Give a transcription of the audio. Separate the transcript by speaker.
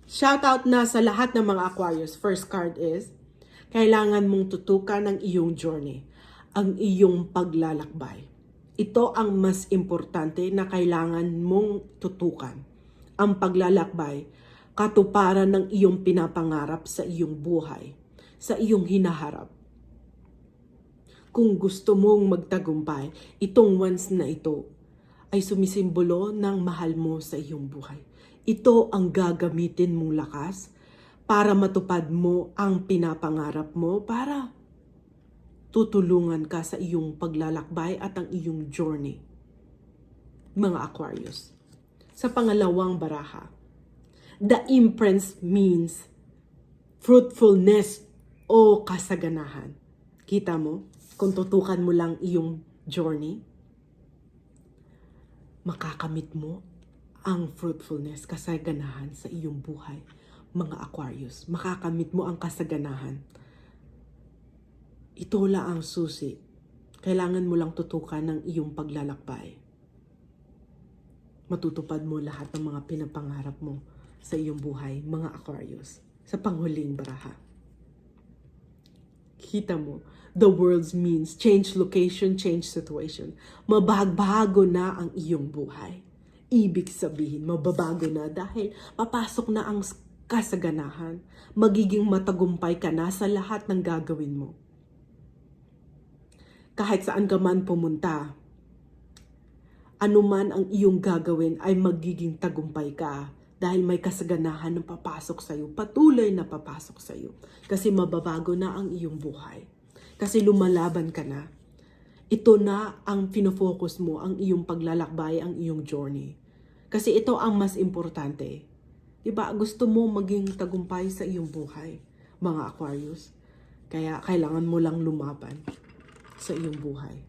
Speaker 1: Shoutout na sa lahat ng mga Aquarius. First card is, kailangan mong tutukan ang iyong journey, ang iyong paglalakbay. Ito ang mas importante na kailangan mong tutukan. Ang paglalakbay, katuparan ng iyong pinapangarap sa iyong buhay, sa iyong hinaharap. Kung gusto mong magtagumpay, itong once na ito ay sumisimbolo ng mahal mo sa iyong buhay. Ito ang gagamitin mong lakas para matupad mo ang pinapangarap mo, para tutulungan ka sa iyong paglalakbay at ang iyong journey. Mga Aquarius. Sa pangalawang baraha, the Empress means fruitfulness o kasaganahan. Kita mo, kung tutukan mo lang iyong journey, makakamit mo ang fruitfulness, kasaganahan sa iyong buhay. Mga Aquarius, makakamit mo ang kasaganahan. Ito lang ang susi. Kailangan mo lang tutukan ng iyong paglalakbay. Matutupad mo lahat ng mga pinapangarap mo sa iyong buhay, mga Aquarius. Sa panghuling baraha. Kita mo, the world means change location, change situation. Mabagbago na ang iyong buhay. Ibig sabihin, mababago na dahil papasok na ang kasaganahan. Magiging matagumpay ka na sa lahat ng gagawin mo. Kahit saan ka man pumunta, anuman ang iyong gagawin ay magiging tagumpay ka dahil may kasaganahan na papasok sa iyo, patuloy na papasok sa iyo. Kasi mababago na ang iyong buhay. Kasi lumalaban ka na. Ito na ang pinofocus mo, ang iyong paglalakbay, ang iyong journey. Kasi ito ang mas importante. Diba? Gusto mo maging tagumpay sa iyong buhay, mga Aquarius. Kaya kailangan mo lang lumaban sa iyong buhay.